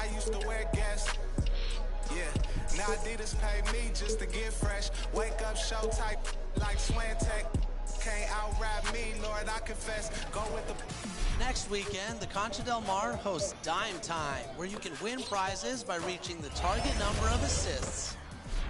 I used to wear Guess. Yeah, now Adidas pay me just to get fresh. Wake up, show type like Swantech. Can't out-rap me, Lord, I confess. Go with the... Next weekend, the Concha Del Mar hosts Dime Time, where you can win prizes by reaching the target number of assists.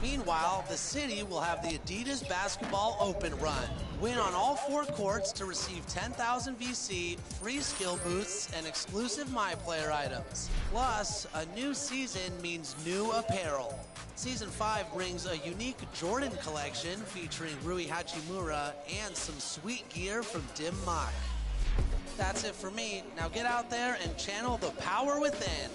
Meanwhile, the city will have the Adidas Basketball Open Run. Win on all 4 courts to receive 10,000 VC, free skill boosts, and exclusive MyPlayer items. Plus, a new season means new apparel. Season 5 brings a unique Jordan collection featuring Rui Hachimura and some sweet gear from Dim Mak. That's it for me. Now get out there and channel the power within.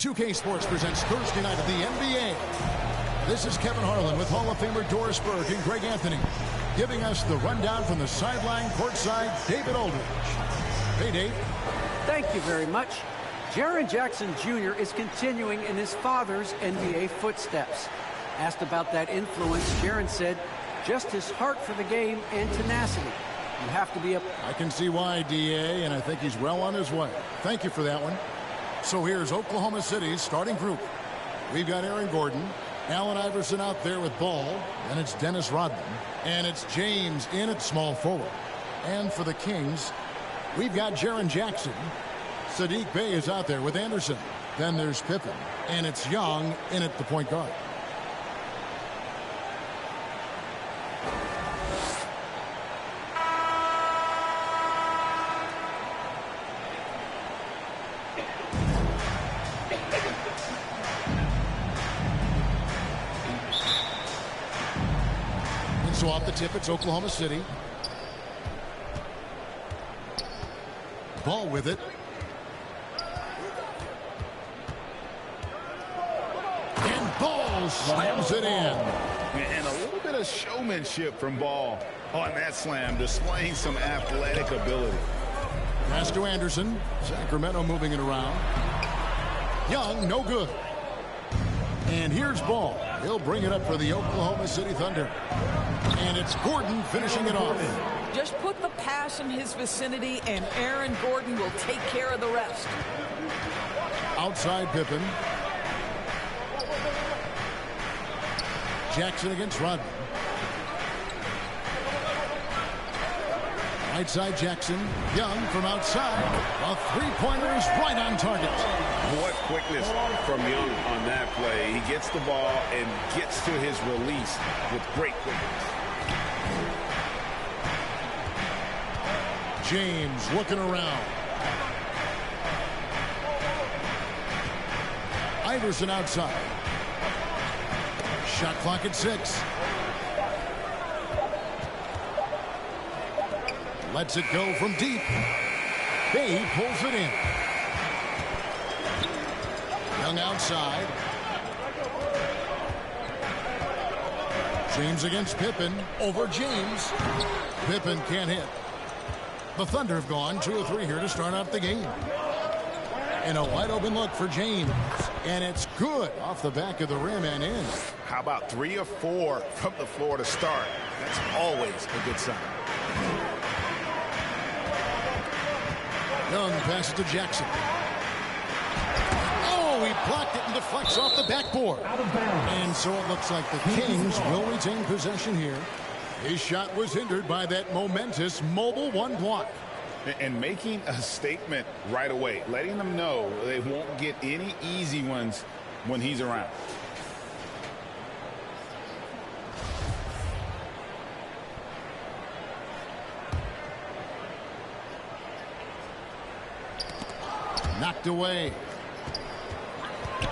UK Sports presents Thursday night of the NBA. This is Kevin Harlan with Hall of Famer Doris Burke and Greg Anthony, giving us the rundown from the sideline courtside, David Aldridge. Hey, Dave. Thank you very much. Jaren Jackson Jr. is continuing in his father's NBA footsteps. Asked about that influence, Jaren said, just his heart for the game and tenacity. You have to be I can see why, DA, and I think he's well on his way. Thank you for that one. So here's Oklahoma City's starting group. We've got Aaron Gordon, Allen Iverson out there with ball, and it's Dennis Rodman, and it's James in at small forward. And for the Kings, we've got Jaren Jackson. Sadiq Bey is out there with Anderson. Then there's Pippen, and it's Young in at the point guard. So off the tip, it's Oklahoma City. Ball with it. And Ball slams it in. And a little bit of showmanship from Ball on that slam, displaying some athletic ability. Pass to Anderson. Sacramento moving it around. Young, no good. And here's Ball. He'll bring it up for the Oklahoma City Thunder. And it's Gordon finishing it off. Just put the pass in his vicinity, and Aaron Gordon will take care of the rest. Outside Pippen. Jackson against Rodman. Right side Jackson. Young from outside. A three-pointer is right on target. What quickness from Young on that play. He gets the ball and gets to his release with great quickness. James looking around. Iverson outside. Shot clock at 6. Lets it go from deep. Bey pulls it in. Young outside. James against Pippen. Over James. Pippen can't hit. The Thunder have gone 2 of 3 here to start out the game. And a wide open look for James. And it's good off the back of the rim and in. How about 3 of 4 from the floor to start? That's always a good sign. Young passes to Jackson. Oh, he blocked it and deflects off the backboard. And so it looks like the Kings will retain possession here. His shot was hindered by that momentous mobile one block. And making a statement right away, letting them know they won't get any easy ones when he's around. Knocked away.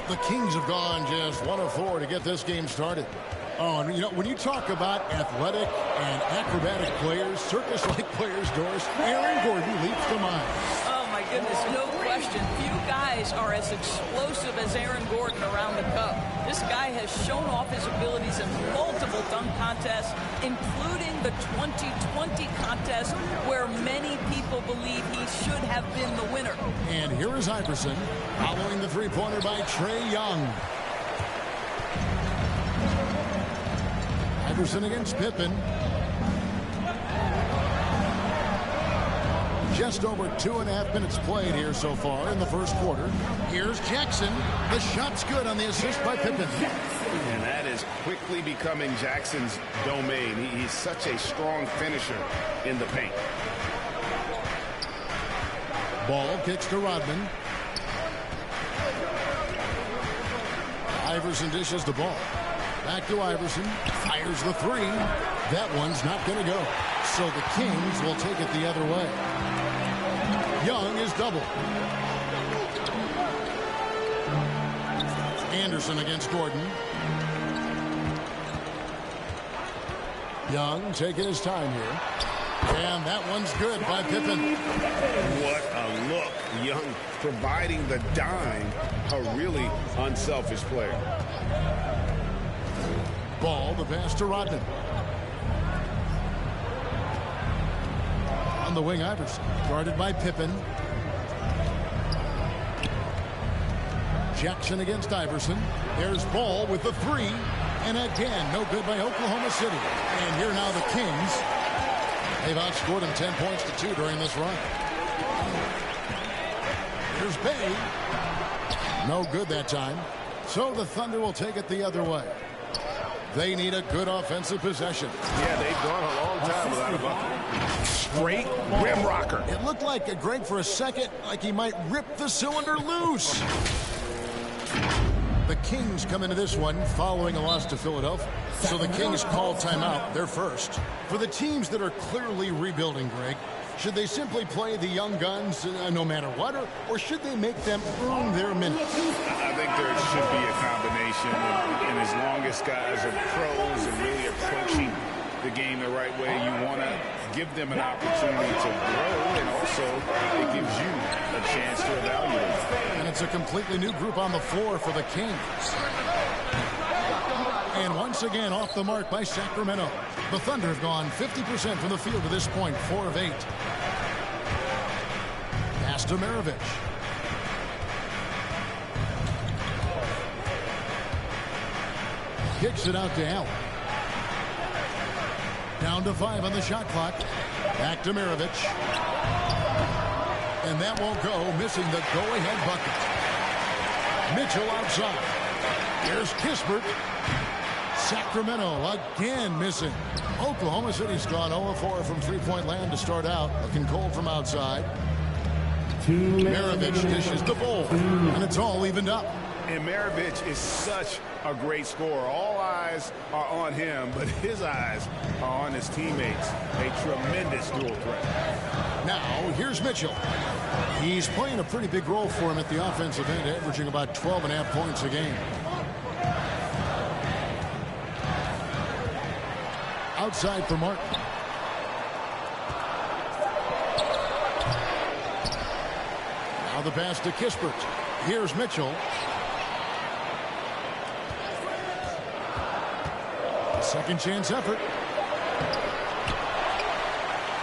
The Kings have gone just 1 of 4 to get this game started. Oh, and you know, when you talk about athletic and acrobatic players, circus-like players, Doris, Aaron Gordon leaps to mind. Oh, my goodness, no question. Few guys are as explosive as Aaron Gordon around the cup. This guy has shown off his abilities in multiple dunk contests, including the 2020 contest where many people believe he should have been the winner. And here is Iverson following the three-pointer by Trae Young. Iverson against Pippen. Just over 2.5 minutes played here so far in the first quarter. Here's Jackson. The shot's good on the assist by Pippen. And that is quickly becoming Jackson's domain. He's such a strong finisher in the paint. Ball kicks to Rodman. Iverson dishes the ball. Back to Iverson. Fires the three. That one's not going to go. So the Kings will take it the other way. Young is doubled. Anderson against Gordon. Young taking his time here. And that one's good by Pippen. What a look. Young providing the dime. A really unselfish player. Ball, the pass to Rodman. On the wing, Iverson. Guarded by Pippen. Jackson against Iverson. There's Ball with the three. And again, no good by Oklahoma City. And here now the Kings. They've outscored them 10 points to 2 during this run. Here's Bay. No good that time. So the Thunder will take it the other way. They need a good offensive possession. Yeah, they've gone a long time without a bucket. Straight rim rocker. It looked like Greg for a second, like he might rip the cylinder loose. The Kings come into this one following a loss to Philadelphia. So the Kings call timeout, their first. For the teams that are clearly rebuilding, Greg, should they simply play the young guns no matter what, or should they make them earn their minutes? I think there should be a combination, and as long as guys are pros and really approaching the game the right way, you want to give them an opportunity to grow, and also it gives you a chance to evaluate. And it's a completely new group on the floor for the Kings. And once again off the mark by Sacramento. The Thunder have gone 50% from the field to this point, 4 of 8. Pass to Maravich. Kicks it out to Allen. Down to 5 on the shot clock. Back to Maravich. And that won't go, missing the go-ahead bucket. Mitchell outside. Here's Kispert. Sacramento again missing. Oklahoma City's gone 0-4 from three-point land to start out. Looking cold from outside. Maravich dishes the ball, and it's all evened up. And Maravich is such a great scorer. All eyes are on him, but his eyes are on his teammates. A tremendous dual threat. Now, here's Mitchell. He's playing a pretty big role for him at the offensive end, averaging about 12.5 points a game. Outside for Martin. Now the pass to Kispert. Here's Mitchell. Second chance effort.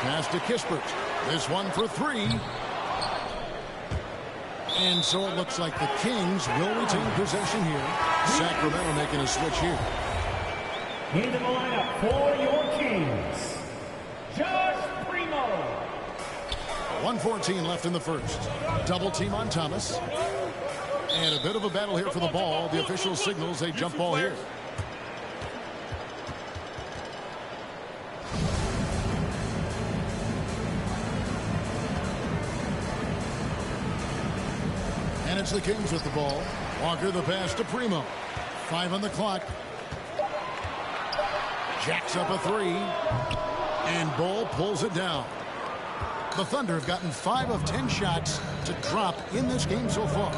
Pass to Kispert. This one for 3. And so it looks like the Kings will retain possession here. Sacramento making a switch here. Into the lineup for your Kings, Josh Primo. 1:14 left in the first. Double team on Thomas. And a bit of a battle here for the ball. The official signals a jump ball here. And it's the Kings with the ball. Walker the pass to Primo. 5 on the clock. Jacks up a 3. And Ball pulls it down. The Thunder have gotten 5 of 10 shots to drop in this game so far.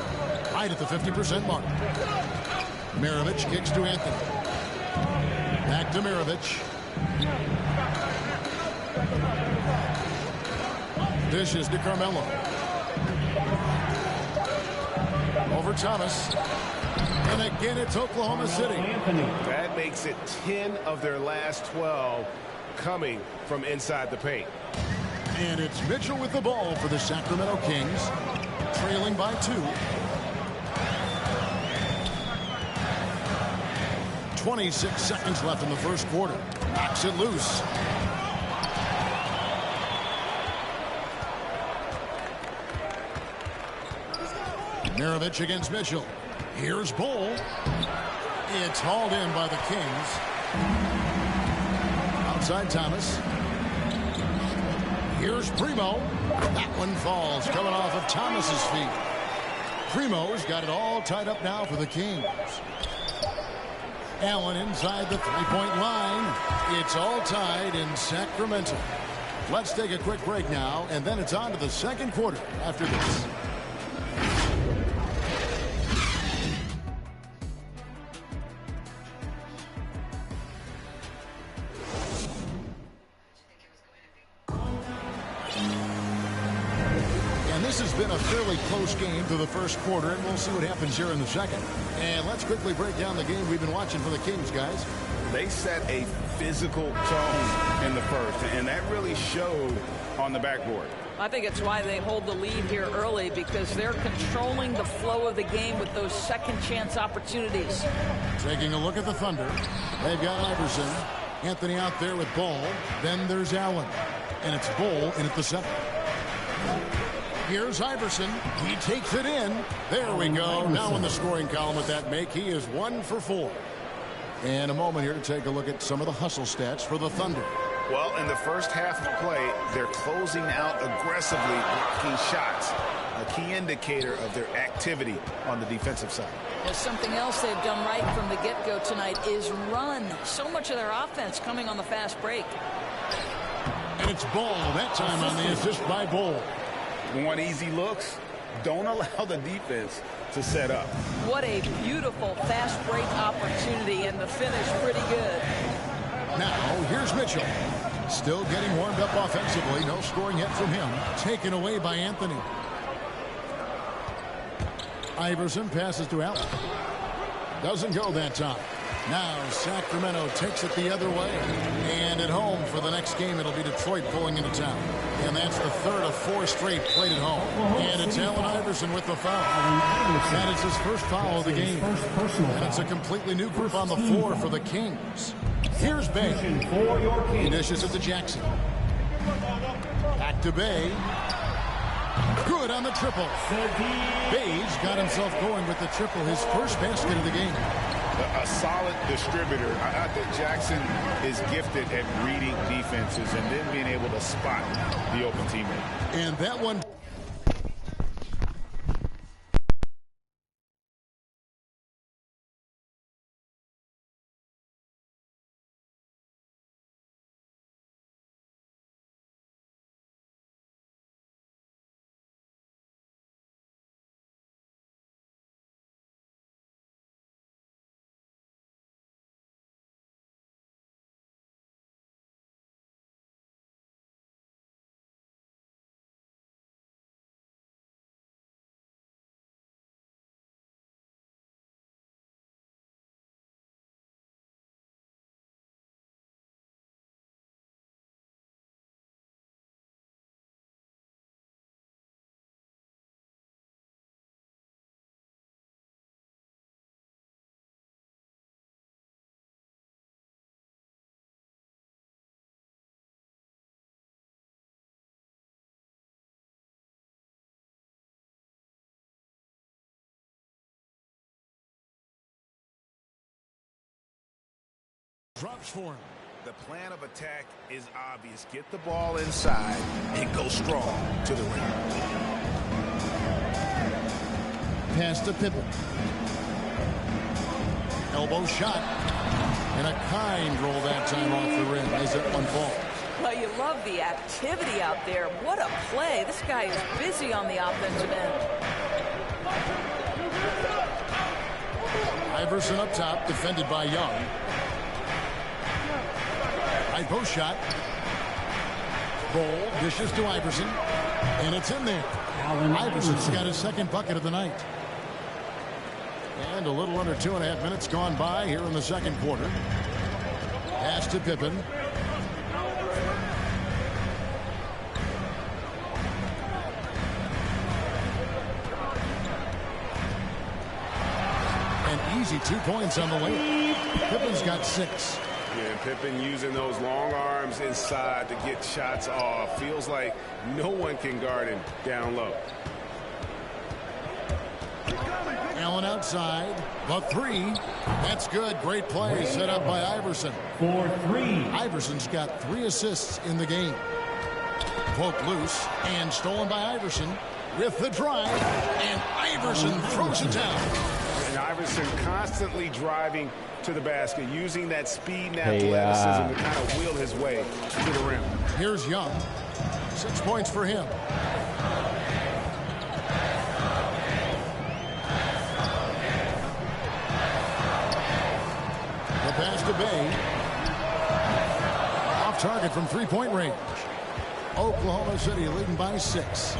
Right at the 50% mark. Maravich kicks to Anthony. Back to Maravich. Dishes to Carmelo. Over Thomas. And again, it's Oklahoma City. That makes it 10 of their last 12 coming from inside the paint. And it's Mitchell with the ball for the Sacramento Kings. Trailing by 2. 26 seconds left in the first quarter. Knocks it loose. Maravich against Mitchell. Here's Bull. It's hauled in by the Kings. Outside Thomas. Here's Primo. That one falls, coming off of Thomas's feet. Primo's got it all tied up now for the Kings. Allen inside the three-point line. It's all tied in Sacramento. Let's take a quick break now, and then it's on to the second quarter after this. This has been a fairly close game through the first quarter, and we'll see what happens here in the second. And let's quickly break down the game we've been watching for the Kings, guys. They set a physical tone in the first, and that really showed on the backboard. I think it's why they hold the lead here early, because they're controlling the flow of the game with those second chance opportunities. Taking a look at the Thunder. They've got Iverson. Anthony out there with Ball. Then there's Allen. And it's Bull in at the center. Here's Iverson. He takes it in. There we go. Now in the scoring column with that make, he is 1 for 4. And a moment here to take a look at some of the hustle stats for the Thunder. Well, in the first half of play, they're closing out aggressively, blocking shots. A key indicator of their activity on the defensive side. Well, something else they've done right from the get-go tonight is run. So much of their offense coming on the fast break. And it's Ball. That time on the assist by Bull. Want easy looks? Don't allow the defense to set up. What a beautiful fast break opportunity, and the finish pretty good. Now, here's Mitchell. Still getting warmed up offensively. No scoring yet from him. Taken away by Anthony. Iverson passes to Allen. Doesn't go that time. Now Sacramento takes it the other way. And at home for the next game, it'll be Detroit pulling into town. And that's the third of 4 straight played at home. And it's Allen Iverson with the foul. That is his first foul of the game. And it's a completely new group on the floor for the Kings. Here's Bay. He dishes it to Jackson. Back to Bay. Good on the triple. Bay's got himself going with the triple, his first basket of the game. A solid distributor. I think Jackson is gifted at reading defenses and then being able to spot the open teammate. And that one. Drops for him. The plan of attack is obvious. Get the ball inside and go strong to the rim. Pass to Pippen. Elbow shot. And a kind roll that time off the rim as that one falls. Well, you love the activity out there. What a play. This guy is busy on the offensive end. Iverson up top, defended by Young. High post shot. Ball dishes to Iverson, and it's in there. Iverson's got his second bucket of the night. And a little under 2.5 minutes gone by here in the second quarter. Pass to Pippen. An easy 2 points on the way. Pippen's got 6. Yeah, Pippen using those long arms inside to get shots off. Feels like no one can guard him down low. Allen outside. The 3. That's good. Great play set up by Iverson. For 3. Iverson's got 3 assists in the game. Poked loose and stolen by Iverson with the drive. And Iverson throws it down. And Iverson constantly driving to the basket, using that speed and athleticism to kind of wheel his way to the rim. Here's Young. 6 points for him. The pass to Bay. Off target from 3-point range. Oklahoma City leading by 6.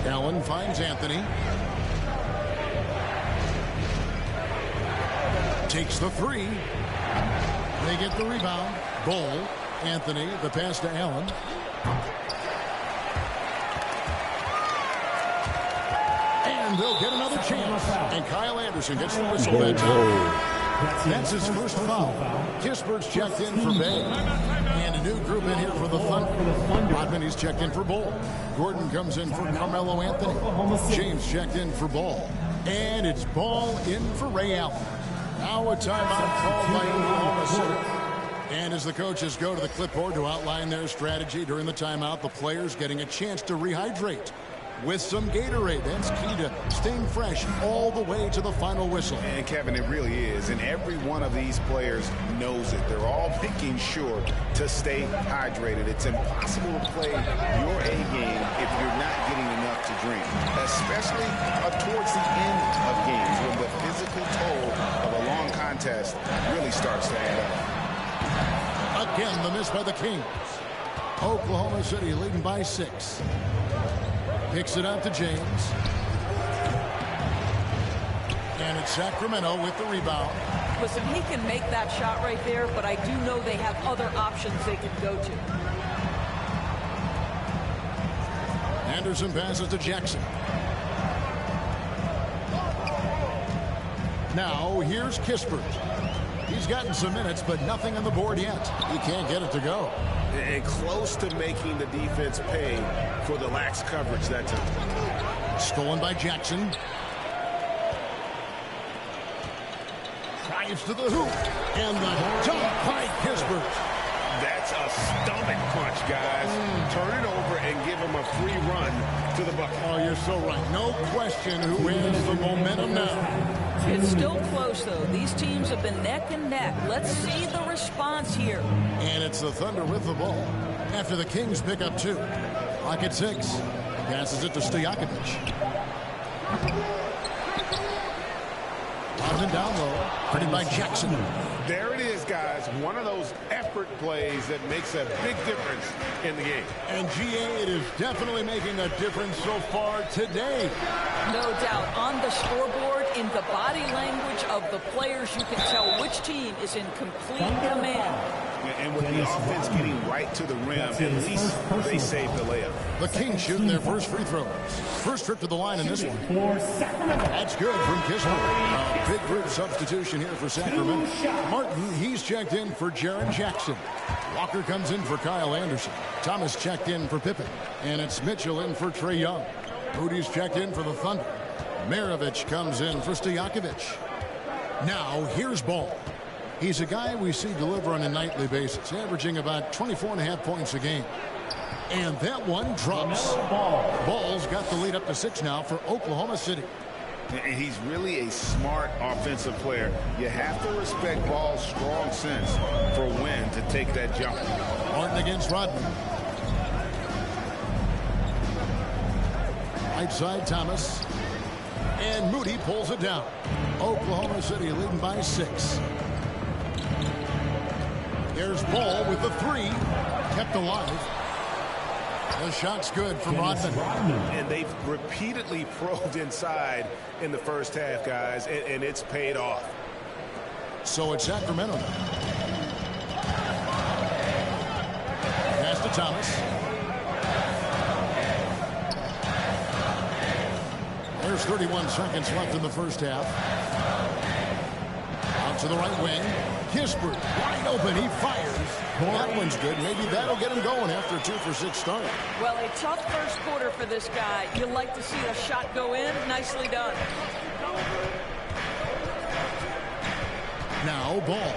Allen finds Anthony. Takes the 3. They get the rebound. Ball. Anthony. The pass to Allen. And they'll get another chance. And Kyle Anderson gets the whistle that time. That's his first foul. Kispert's checked in for Bay. And a new group in here for the Thunder. Rodman, he's checked in for Ball. Gordon comes in for Carmelo Anthony. James checked in for Ball. And it's Ball in for Ray Allen. Now a timeout called by Oklahoma City. And as the coaches go to the clipboard to outline their strategy during the timeout, the players getting a chance to rehydrate with some Gatorade. That's key to staying fresh all the way to the final whistle. And Kevin, it really is. And every one of these players knows it. They're all making sure to stay hydrated. It's impossible to play your A game if you're not getting enough to drink, especially towards the end of games when the physical toll of a long contest really starts to add up. Again, the miss by the Kings. Oklahoma City leading by 6. Picks it out to James. And it's Sacramento with the rebound. Listen, he can make that shot right there, but I do know they have other options they can go to. Anderson passes to Jackson. Now here's Kispert. He's gotten some minutes, but nothing on the board yet. He can't get it to go. And close to making the defense pay for the lax coverage that time. Stolen by Jackson. Drives to the hoop. And the dunk by Kispert. That's a stomach punch, guys. Turn it over and give him a free run to the bucket. Oh, you're so right. No question who wins the momentum now. It's still close, though. These teams have been neck and neck. Let's see the response here. And it's the Thunder with the ball after the Kings pick up 2. Clock at 6. Passes it to Stojakovic. Lobs it down low. Printed by Jackson. There it is, guys. One of those effort plays that makes a big difference in the game. And GA, it is definitely making a difference so far today. No doubt. On the scoreboard, in the body language of the players, you can tell which team is in complete command. And with the offense getting right to the rim, at least they saved the layup. The Kings shooting their first free throws. First trip to the line in this one. That's good from Kisper. Big group substitution here for Sacramento. Martin, he's checked in for Jaren Jackson. Walker comes in for Kyle Anderson. Thomas checked in for Pippen. And it's Mitchell in for Trae Young. Moody's checked in for the Thunder. Maravich comes in for Stojakovic. Now here's Ball. He's a guy we see deliver on a nightly basis, averaging about 24.5 points a game. And that one drops. Ball's got the lead up to 6 now for Oklahoma City. And he's really a smart offensive player. You have to respect Ball's strong sense for when to take that jump. Martin against Rodman. Right side, Thomas. And Moody pulls it down. Oklahoma City leading by 6. There's Ball with the 3. Kept alive. The shot's good from Rodman. And they've repeatedly probed inside in the first half, guys, and it's paid off. So it's Sacramento. Pass to Thomas. There's 31 seconds left in the first half. Out to the right wing. Kispert wide open. He fires. That one's good. Maybe that'll get him going after a 2-for-6 start. Well, a tough first quarter for this guy. You'd like to see the shot go in. Nicely done. Now Ball.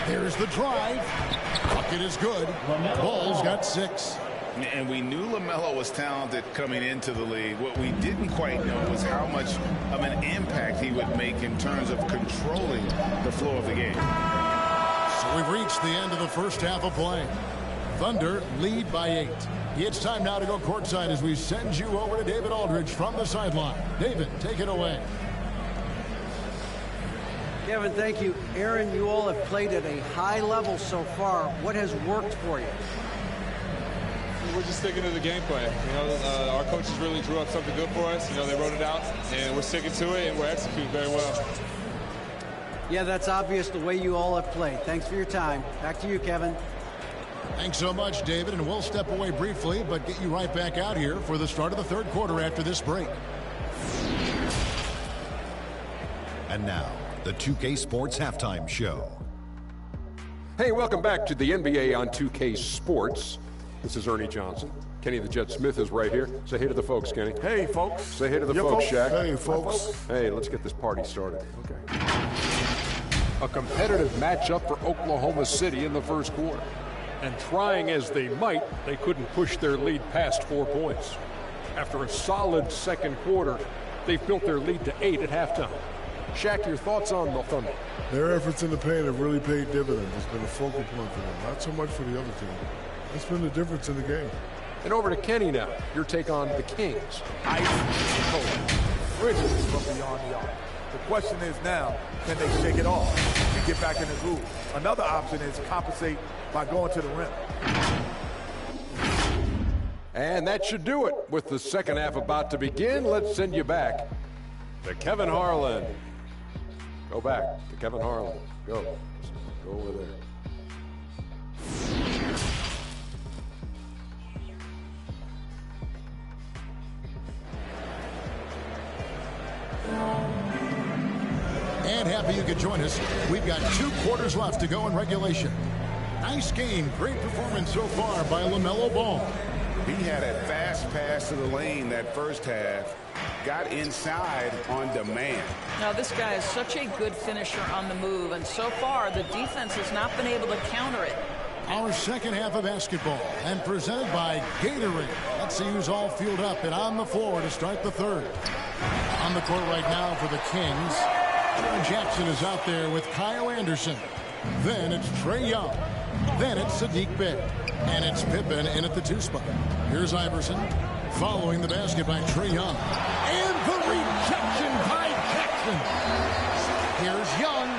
There's the drive. Bucket is good. Ball's got 6. And we knew LaMelo was talented coming into the league. What we didn't quite know was how much of an impact he would make in terms of controlling the flow of the game. So we've reached the end of the first half of play. Thunder lead by 8. It's time now to go courtside as we send you over to David Aldridge from the sideline. David, take it away. Kevin, thank you. Aaron, you all have played at a high level so far. What has worked for you? We're just sticking to the game plan. Our coaches really drew up something good for us. They wrote it out, and we're sticking to it, and we're executing very well. Yeah, that's obvious the way you all have played. Thanks for your time. Back to you, Kevin. Thanks so much, David, and we'll step away briefly, but get you right back out here for the start of the third quarter after this break. And now, the 2K Sports Halftime Show. Hey, welcome back to the NBA on 2K Sports. This is Ernie Johnson. Kenny the Jet Smith is right here. Say hey to the folks, Kenny. Hey, folks. Say hey to the folks, Shaq. Hey, folks. Hey, let's get this party started. Okay. A competitive matchup for Oklahoma City in the first quarter. And trying as they might, they couldn't push their lead past 4 points. After a solid second quarter, they've built their lead to 8 at halftime. Shaq, your thoughts on the Thunder? Their efforts in the paint have really paid dividends. It's been a focal point for them. Not so much for the other team. It's been the difference in the game. And over to Kenny now. Your take on the Kings. Ice cold. Bridges from beyond the arc. The question is now, can they shake it off and get back in the groove? Another option is compensate by going to the rim. And that should do it. With the second half about to begin, let's send you back to Kevin Harlan. Go back to Kevin Harlan. Go. Go over there. And happy you could join us. We've got 2 quarters left to go in regulation. Nice game. Great performance so far by LaMelo Ball. He had a fast pass to the lane that first half. Got inside on demand. Now, this guy is such a good finisher on the move, and so far the defense has not been able to counter it. Our second half of basketball, and presented by Gatorade. Let's see who's all fueled up and on the floor to start the third. On the court right now for the Kings, Jaren Jackson is out there with Kyle Anderson. Then it's Trae Young. Then it's Sadiq Bey. And it's Pippen in at the 2 spot. Here's Iverson following the basket by Trae Young. And the rejection by Jackson. Here's Young.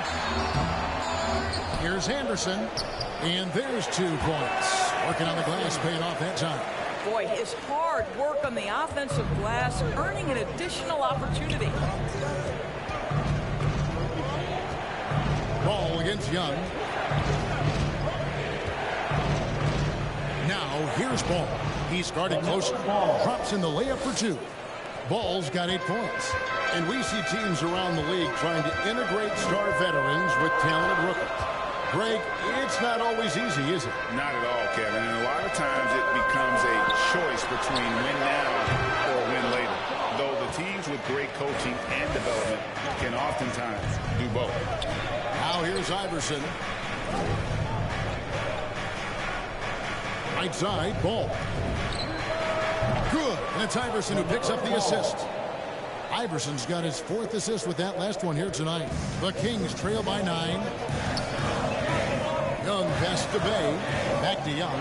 Here's Anderson. And there's 2 points. Working on the glass, paying off that time. Boy, his hard work on the offensive glass, earning an additional opportunity. Ball against Young. Now, here's Ball. He's guarded close. Drops in the layup for 2. Ball's got 8 points. And we see teams around the league trying to integrate star veterans with talented rookies. Greg, it's not always easy, is it? Not at all, Kevin. And a lot of times it becomes a choice between win now or win later. Though the teams with great coaching and development can oftentimes do both. Now here's Iverson. Right side, Ball. Good. And it's Iverson who picks up the assist. Iverson's got his 4th assist with that last one here tonight. The Kings trail by 9. Young pass to Bay. Back to Young.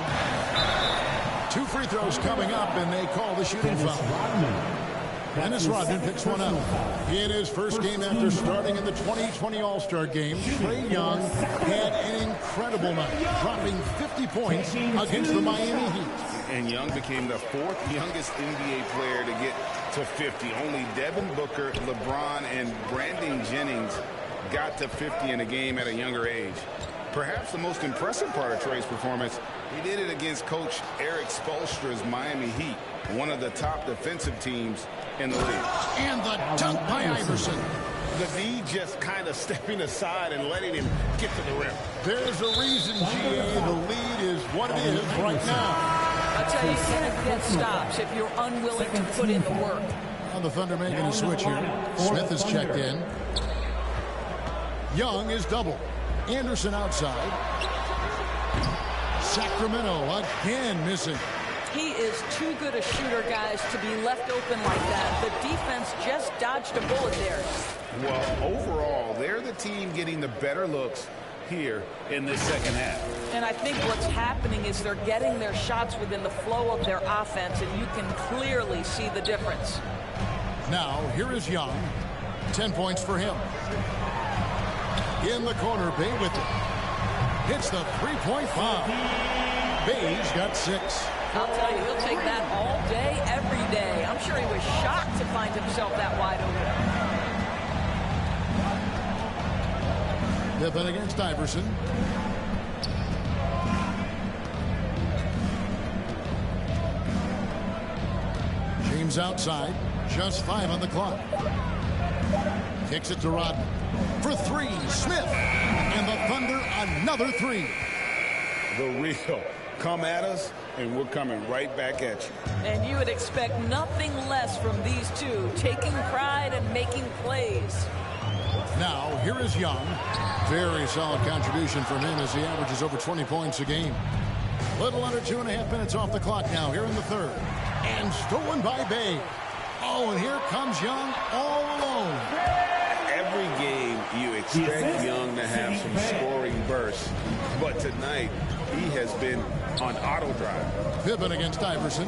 2 free throws coming up, and they call the shooting foul. Dennis Rodman picks one up. In his first game after starting in the 2020 All-Star Game, Trae Young had an incredible night, dropping 50 points against the Miami Heat. And Young became the 4th youngest NBA player to get to 50. Only Devin Booker, LeBron, and Brandon Jennings got to 50 in a game at a younger age. Perhaps the most impressive part of Trae's performance, he did it against Coach Eric Spoelstra's Miami Heat, one of the top defensive teams in the league. And the dunk by Iverson. The D just kind of stepping aside and letting him get to the rim. There's a reason, GA, the lead is what it is right now. I'll tell you, you can't get stops if you're unwilling to put in the work. Now the Thunder making a switch here. Smith is checked in. Young is double. Anderson outside. Sacramento again missing. He is too good a shooter, guys, to be left open like that. The defense just dodged a bullet there. Well, overall, they're the team getting the better looks here in this second half. And I think what's happening is they're getting their shots within the flow of their offense, and you can clearly see the difference. Now, here is Young. 10 points for him. In the corner, Bay with it. Hits the three-point bomb. Bay's got 6. I'll tell you, he'll take that all day, every day. I'm sure he was shocked to find himself that wide open. Pippen against Iverson. James outside. Just 5 on the clock. Kicks it to Rodman. For 3, Smith. And the Thunder, another 3. The real. Come at us, and we're coming right back at you. And you would expect nothing less from these two, taking pride and making plays. Now, here is Young. Very solid contribution from him as he averages over 20 points a game. Little under 2.5 minutes off the clock now here in the third. And stolen by Bay. Oh, and here comes Young all alone. Every game you expect Young to have some scoring bursts, but tonight he has been on auto drive. Pippen against Iverson.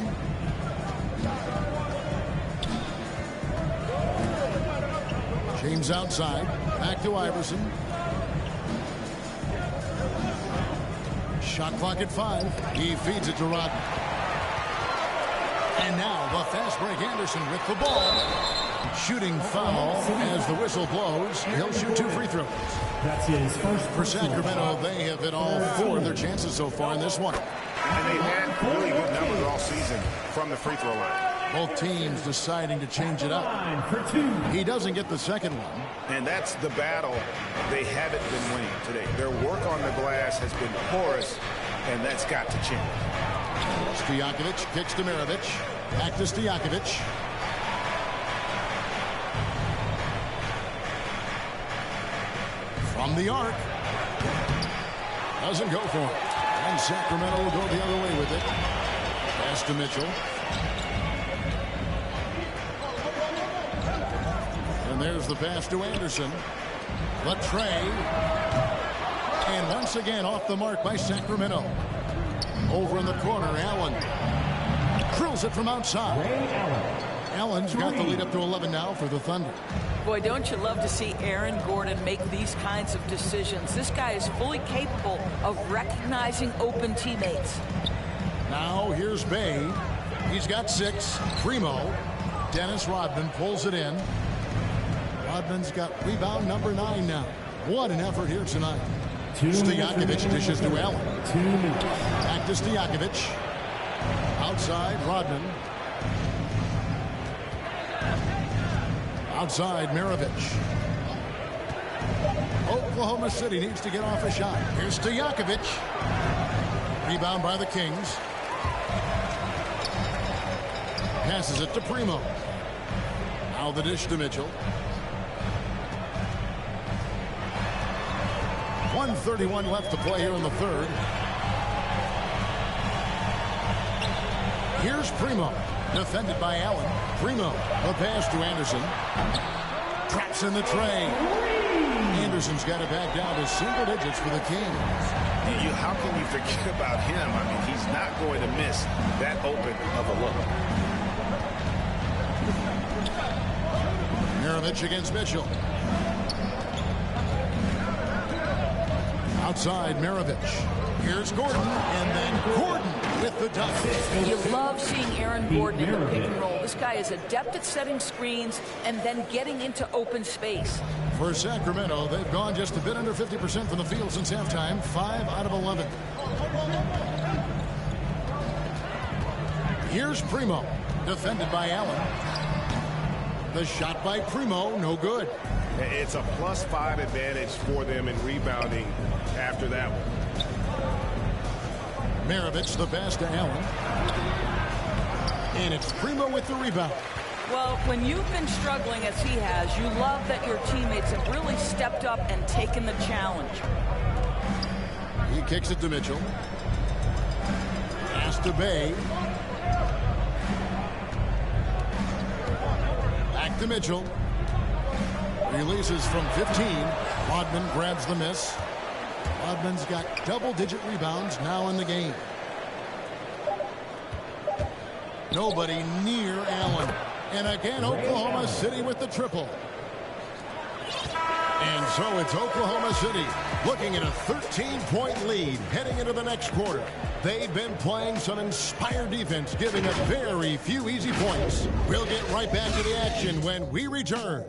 James outside. Back to Iverson. Shot clock at 5. He feeds it to Rodman. And now the fast break Anderson with the ball. Shooting foul as the whistle blows. He'll shoot 2 free throws. That's his first. For Sacramento, they have hit all 4 of their chances so far in this one. And they've had really good numbers all season from the free throw line. Both teams deciding to change it up. He doesn't get the second one. And that's the battle they haven't been winning today. Their work on the glass has been porous, and that's got to change. Stojakovic kicks to Maravich. Back to Stojakovic. From the arc. Doesn't go for it. And Sacramento will go the other way with it. Pass to Mitchell. And there's the pass to Anderson. But Trae. And once again off the mark by Sacramento. Over in the corner, Allen. Drills it from outside. Allen's got the lead up to 11 now for the Thunder. Boy, don't you love to see Aaron Gordon make these kinds of decisions. This guy is fully capable of recognizing open teammates. Now here's Bay. He's got 6. Primo. Dennis Rodman pulls it in. Rodman's got rebound number 9 now. What an effort here tonight. Stojakovic dishes to Allen. Back to Stojakovic. Outside, Rodman. Outside, Maravich. Oklahoma City needs to get off a shot. Here's Stojakovic. Rebound by the Kings. Passes it to Primo. Now the dish to Mitchell. 1:31 left to play here in the third. Here's Primo. Defended by Allen. Primo. A pass to Anderson. Traps in the Trae. Anderson's got it back down to single digits for the Kings. How can you forget about him? I mean, he's not going to miss that open of a look. Maravich against Mitchell. Outside Maravich. Here's Gordon, and then Gordon with the dunk. You love seeing Aaron Gordon in the pick and roll. This guy is adept at setting screens and then getting into open space. For Sacramento, they've gone just a bit under 50% from the field since halftime, 5 out of 11. Here's Primo, defended by Allen. The shot by Primo, no good. It's a +5 advantage for them in rebounding after that one. Maravich the pass to Allen. And it's Primo with the rebound. Well, when you've been struggling as he has, you love that your teammates have really stepped up and taken the challenge. He kicks it to Mitchell. Pass to Bay. Back to Mitchell. Releases from 15. Rodman grabs the miss. Rodman's got double-digit rebounds now in the game. Nobody near Allen. And again, Oklahoma City with the triple. And so it's Oklahoma City looking at a 13-point lead heading into the next quarter. They've been playing some inspired defense, giving up very few easy points. We'll get right back to the action when we return.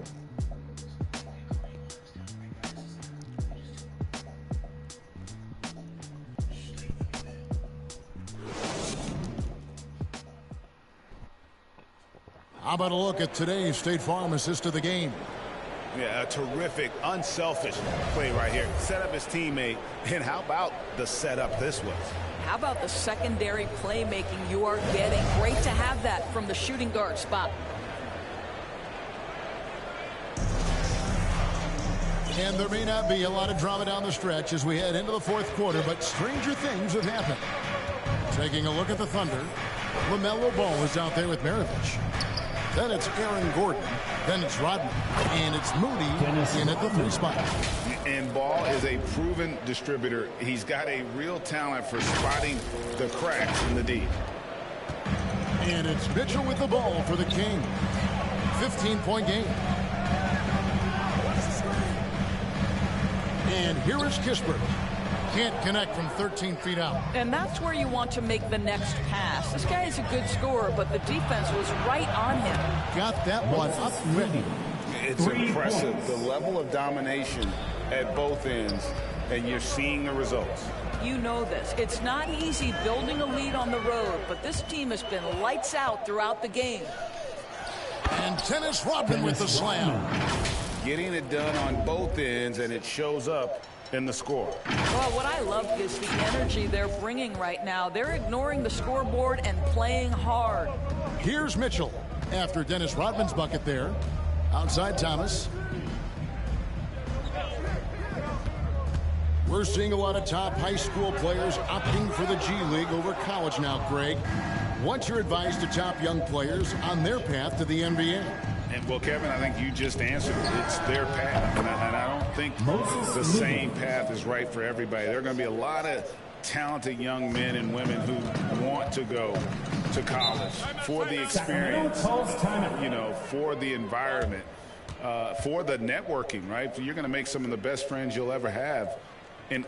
How about a look at today's State Farm assist of the game? Yeah, a terrific, unselfish play right here. Set up his teammate, and how about the setup this was? How about the secondary playmaking you are getting? Great to have that from the shooting guard spot. And there may not be a lot of drama down the stretch as we head into the fourth quarter, but stranger things have happened. Taking a look at the Thunder, Melo is out there with Maravich. Then it's Aaron Gordon. Then it's Rodman. And it's Moody in at the 3 spot. And Ball is a proven distributor. He's got a real talent for spotting the cracks in the D. And it's Mitchell with the ball for the King. 15-point game. And here is Kispert. Can't connect from 13 feet out. And that's where you want to make the next pass. This guy is a good scorer, but the defense was right on him. Got that one up ready. It's impressive, the level of domination at both ends, and you're seeing the results. You know this. It's not easy building a lead on the road, but this team has been lights out throughout the game. And Dennis Rodman with the slam. Getting it done on both ends, and it shows up in the score. Well, what I love is the energy they're bringing right now. They're ignoring the scoreboard and playing hard. Here's Mitchell after Dennis Rodman's bucket there. Outside Thomas. We're seeing a lot of top high school players opting for the G League over college now, Greg. What's your advice to top young players on their path to the NBA? And, well, Kevin, I think you just answered it. It's their path, and I don't think the same path is right for everybody. There are going to be a lot of talented young men and women who want to go to college for the experience, you know, for the environment, for the networking, right? You're going to make some of the best friends you'll ever have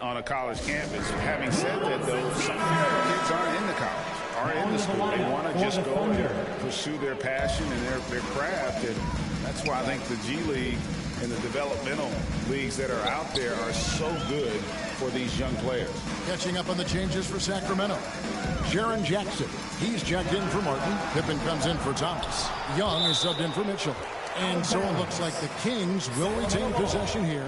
on a college campus. Having said that, though, some kids aren't in the college, aren't in the school. They want to just go and pursue their passion and their craft, and that's why I think the G League and the developmental leagues that are out there are so good for these young players. Catching up on the changes for Sacramento. Jaren Jackson, he's checked in for Martin. Pippen comes in for Thomas. Young is subbed in for Mitchell. And so it looks like the Kings will retain possession here.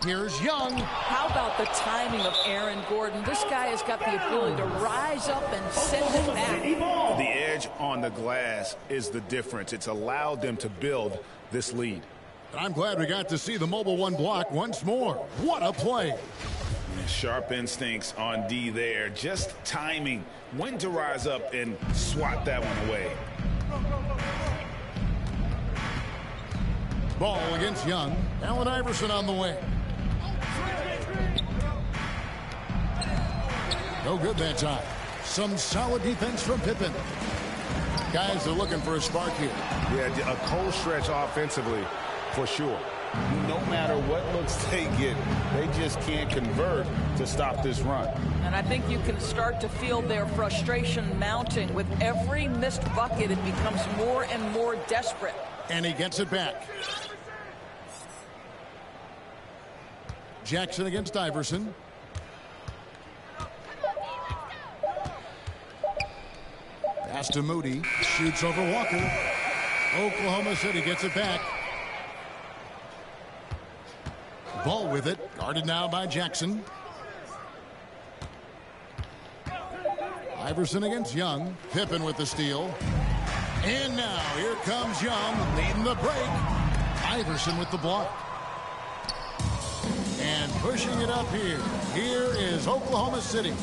Here's Young. How about the timing of Aaron Gordon? This guy has got the ability to rise up and send it back. The edge on the glass is the difference. It's allowed them to build this lead. I'm glad we got to see the Mobile One block once more. What a play. Sharp instincts on D there. Just timing when to rise up and swat that one away. Ball against Young. Allen Iverson on the way. No good that time. Some solid defense from Pippen. Guys are looking for a spark here. Yeah, a cold stretch offensively for sure. No matter what looks they get, they just can't convert to stop this run. And I think you can start to feel their frustration mounting. With every missed bucket, it becomes more and more desperate. And he gets it back. Jackson against Iverson. Pass to Moody. Shoots over Walker. Oklahoma City gets it back. Ball with it. Guarded now by Jackson. Iverson against Young. Pippen with the steal. And now here comes Young leading the break. Iverson with the block. And pushing it up here. Here is Oklahoma City.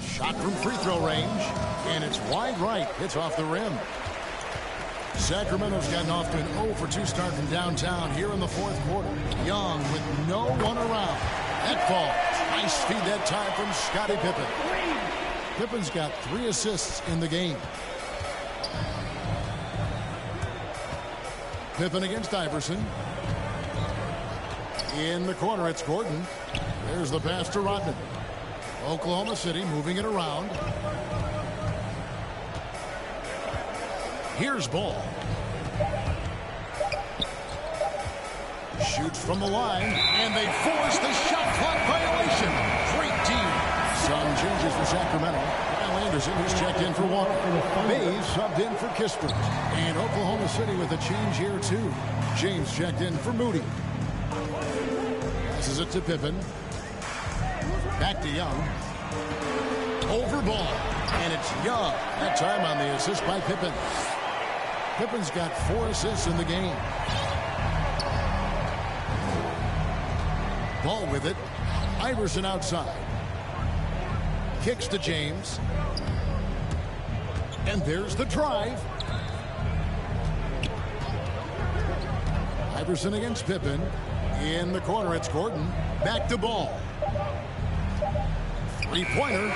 Shot from free throw range. And it's wide right. It's off the rim. Sacramento's gotten off to an 0-for-2 start from downtown here in the fourth quarter. Young with no one around. That falls. Nice feed that time from Scottie Pippen. Pippen's got 3 assists in the game. Pippen against Iverson. In the corner, it's Gordon. There's the pass to Rodman. Oklahoma City moving it around. Here's Ball. Shoots from the line, and they force the shot clock violation. Great team. Some changes for Sacramento. Kyle Anderson is checked in for Walker. Mays subbed in for Kispert. And Oklahoma City with a change here, too. James checked in for Moody. Passes it to Pippen. Back to Young. Over Ball. And it's Young. That time on the assist by Pippen. Pippen's got 4 assists in the game. Ball with it. Iverson outside. Kicks to James. And there's the drive. Iverson against Pippen. In the corner, it's Gordon. Back to Ball. 3-pointer.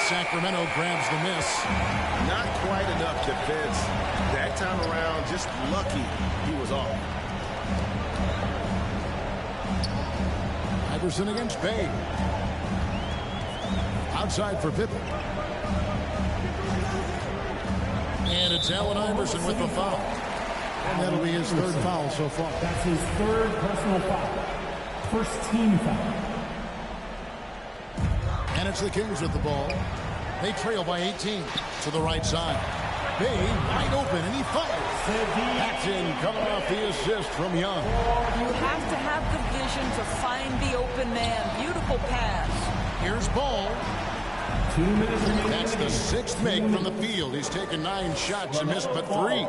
Sacramento grabs the miss. Not quite enough defense. That time around, just lucky he was off. Iverson against Bay. Outside for Pippen. And it's Allen Iverson with the foul. And that'll be his 3rd foul so far. That's his 3rd personal foul. First team foul. And it's the Kings with the ball. They trail by 18 to the right side. Bay wide open, and he fires. That's in, coming off the assist from Young. You have to have the vision to find the open man. Beautiful pass. Here's Ball. 2 minutes remaining. That's the 6th make from the field. He's taken 9 shots and missed but 3.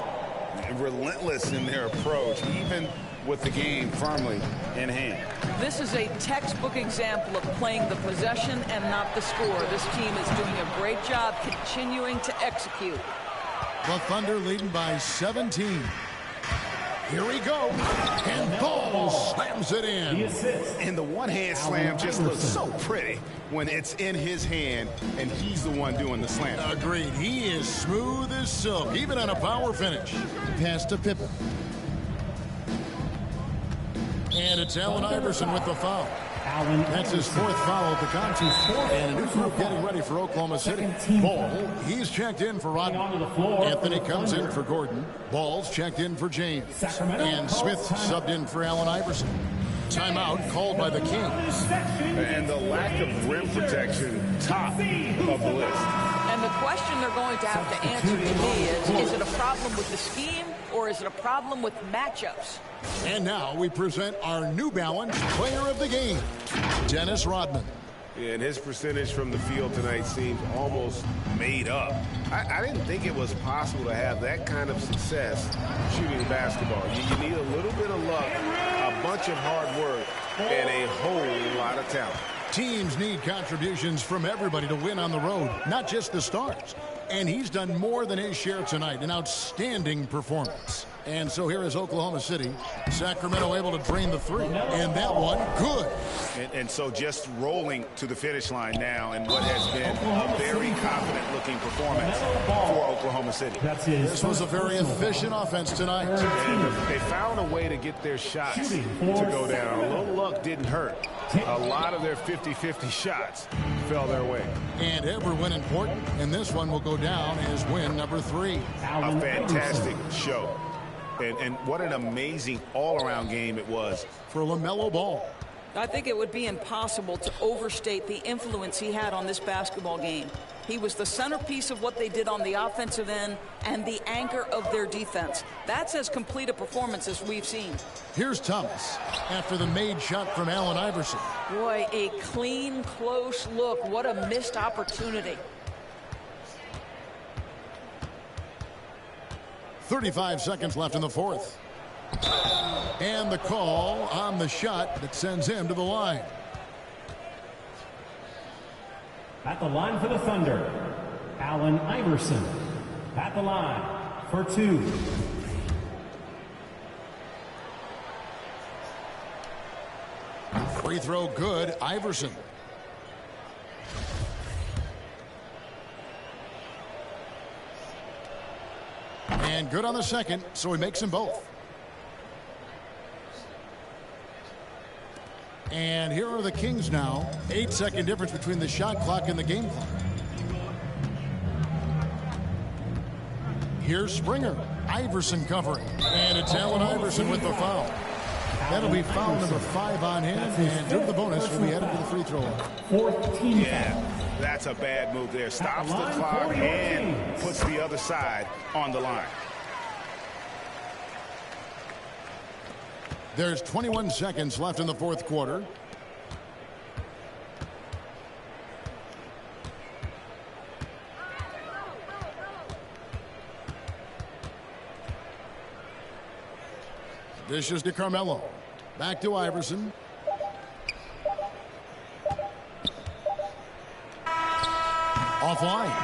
Relentless in their approach, even with the game firmly in hand. This is a textbook example of playing the possession and not the score. This team is doing a great job continuing to execute. The Thunder leading by 17. Here we go. And Ball slams it in. And the one-hand slam just looks so pretty when it's in his hand and he's the one doing the slam. Agreed. He is smooth as silk, even on a power finish. Pass to Pippen. And it's Allen Iverson with the foul. That's his 4th foul of the contest. And a new group getting ready for Oklahoma City. Ball, he's checked in for Rodman. Anthony comes in for Gordon. Ball's checked in for James. And Smith subbed in for Allen Iverson. Timeout called by the Kings. And the lack of rim protection, top of the list. And the question they're going to have to answer to me is it a problem with the scheme or is it a problem with matchups? And now we present our New Balance Player of the Game, Dennis Rodman. Yeah, and his percentage from the field tonight seems almost made up. I didn't think it was possible to have that kind of success shooting basketball. You need a little bit of luck, a bunch of hard work, and a whole lot of talent. Teams need contributions from everybody to win on the road, not just the stars. And he's done more than his share tonight, an outstanding performance. And so here is Oklahoma City. Sacramento able to drain the three. And that one, good. And so just rolling to the finish line now in what has been a very confident-looking performance for Oklahoma City. This was a very efficient offense tonight. And they found a way to get their shots to go down. A little luck didn't hurt. A lot of their 50-50 shots fell their way. And every win important, and this one will go down as win number 3. A fantastic show. And what an amazing all-around game it was for LaMelo Ball. I think it would be impossible to overstate the influence he had on this basketball game. He was the centerpiece of what they did on the offensive end and the anchor of their defense. That's as complete a performance as we've seen. Here's Thomas after the made shot from Allen Iverson. Boy, a clean, close look. What a missed opportunity. 35 seconds left in the fourth. And the call on the shot that sends him to the line. At the line for the Thunder, Allen Iverson. At the line for 2. Free throw good, Iverson. And good on the second, so he makes them both. And here are the Kings now. 8-second difference between the shot clock and the game clock. Here's Springer. Iverson covering. And it's Allen Iverson with the foul. That'll be foul number 5 on him. And due to the bonus, will be headed to the free throw line. Yeah, that's a bad move there. Stops the clock and puts the other side on the line. There's 21 seconds left in the fourth quarter. Dishes to Carmelo. Back to Iverson. Offline.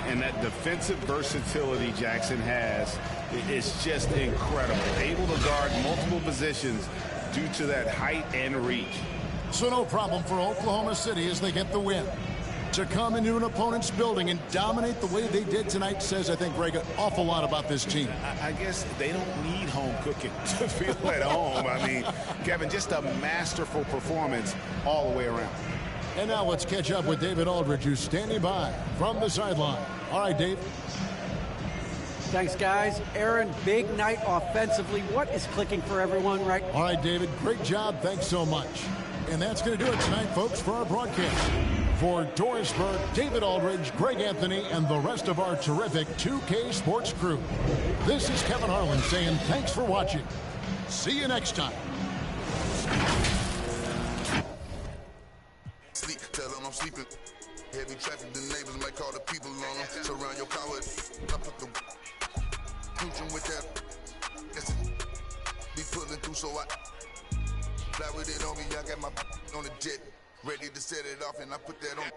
And that defensive versatility Jackson has is just incredible. Able to guard multiple positions due to that height and reach. So no problem for Oklahoma City as they get the win. To come into an opponent's building and dominate the way they did tonight says, I think, Greg, an awful lot about this team. I guess they don't need home cooking to feel at home. I mean, Kevin, just a masterful performance all the way around. And now let's catch up with David Aldridge, who's standing by from the sideline. All right, Dave. Thanks, guys. Aaron, big night offensively. What is clicking for everyone right now? All right, David, great job. Thanks so much. And that's going to do it tonight, folks, for our broadcast. For Doris Burke, David Aldridge, Greg Anthony, and the rest of our terrific 2K Sports crew, this is Kevin Harlan saying thanks for watching. See you next time. Sleep, tell them I'm sleeping. Heavy traffic, the neighbors might call the people on them. Surround your car with, I put the cruising with that. Be pulling through, so I fly with it on me. I got my on the jet, ready to set it off, and I put that on.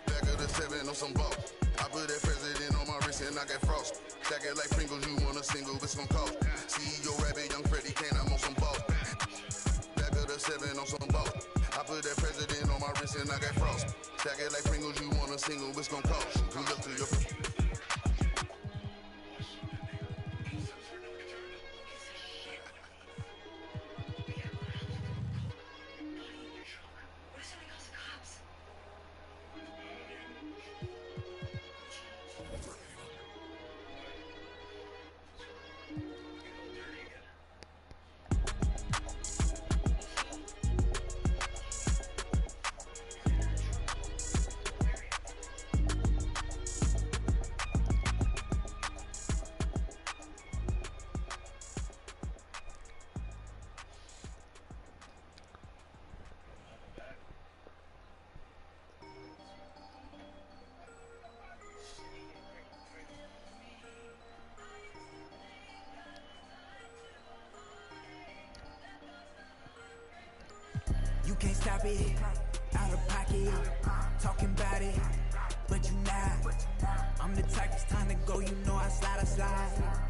Back of the 7 on some ball. I put that president on my wrist, and I got frost. Stack it like Pringles, you want a single, it's gon' cost. CEO Rabbit, young Freddie Kane, I'm on some ball. Back of the 7 on some ball. I put that president on my wrist and I got frost. Stack it like Pringles, you want a single, it's gon' cost. Good luck to your stop it. Out of pocket, talking about it, but you not. I'm the type it's time to go, you know I slide.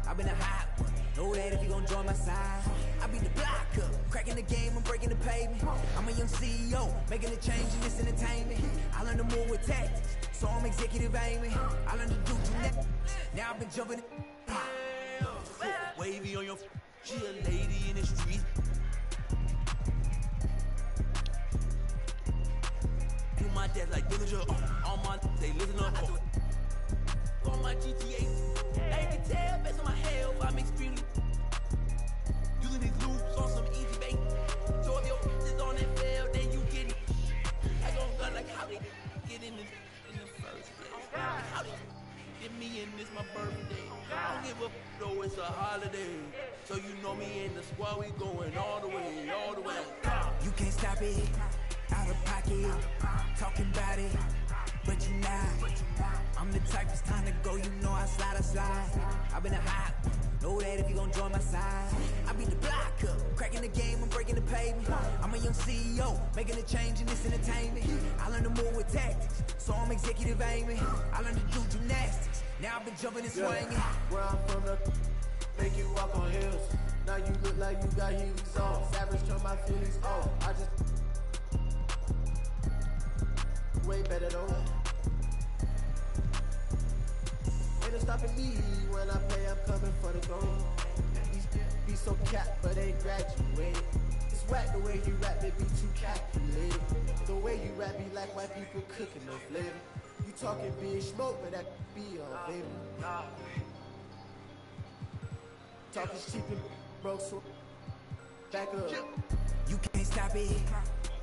I've been a hot one, know that if you gon' join my side. I be the block up, cracking the game, I'm breaking the pavement. I'm a young CEO, making a change in this entertainment. I learned to move with tactics, so I'm executive aiming. I learned to do gymnastics, now I've been jumping. Wavy on your she a lady in the street. Do my dad like villager, all my they listen up. On my GTA, I can tell based on my health, I'm extremely using these loops on some easy bait. So if your is on that fail, then you get it. I gon' gun like how they get in the first place. How they get me in this my birthday. I don't give a though it's a holiday. So you know me in the squad, we going all the way, all the way. You can't stop it, out of pocket, talking about it, but you not. I'm the type it's time to go, you know I slide. I've been a hot one, know that if you gon' join my side. I be the block up, cracking the game, I'm breaking the pavement. I'm a young CEO, making a change in this entertainment. I learned to move with tactics, so I'm executive aiming. I learned to do gymnastics, now I've been jumping and swinging. Where I'm from, the make you walk on hills. Now you look like you got heat exhaust. Savage turn my feelings off. I just way better though. Ain't no stopping me when I play. I'm coming for the goal. These be so capped, but ain't graduated. It's whack the way you rap, it be too calculated. The way you rap be like white people cooking no flavor. You talking big smoke, but that be on flavor. Talking cheap and broke, so back up. You can't stop it,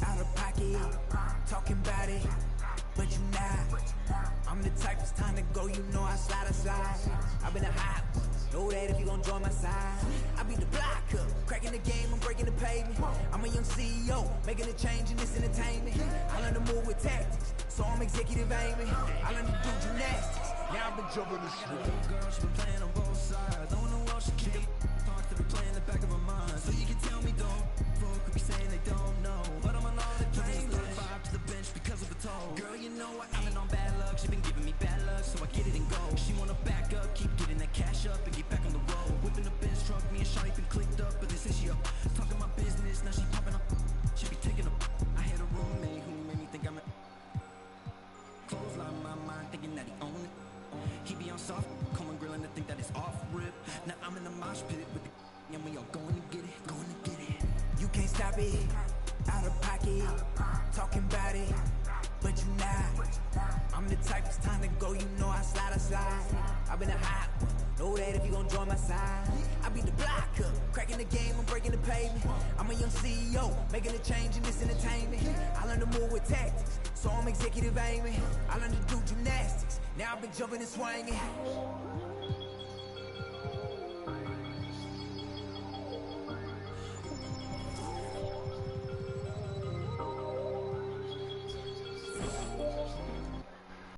out of pocket, talking about it, but you not. I'm the type it's time to go, you know I slide. I've been a hot one, know that if you gon' join my side. I be the block up, cracking the game, I'm breaking the pavement. I'm a young CEO, making a change in this entertainment. I learned to move with tactics, so I'm executive aiming. I learned to do gymnastics, now I've been jumping the shit. Girl, she been playing on both sides. Don't know what she kick. Parts that be playing in the back of her mind. So you can tell me don't. Folk could be saying they don't know, but I'm on all the planes. 35 to the bench because of the toll. Girl, you know what? I've been on bad luck. She been giving me bad luck, so I get it and go. She wanna back up, keep getting that cash up and get back on the road. Whipping the Benz truck, me and Shawty been clicked up, but they say she up. Talking my business, now she popping up. She be taking up. I had a roommate who made me think I'm a clothesline my mind, thinking that he own it. He be on soft, come on grilling to think that it's off rip. Now I'm in the mosh pit with the and we all going to get it, going to get it. You can't stop it, out of pocket, talking about it, but you not. I'm the type it's time to go, you know I slide. I've been a hot one, know that if you gon' join my side. I be the block up, cracking the game, I'm breaking the pavement. I'm a young CEO, making a change in this entertainment. I learned to move with tactics, so I'm executive aiming. I learned to do gymnastics, now I've been jumping and swinging.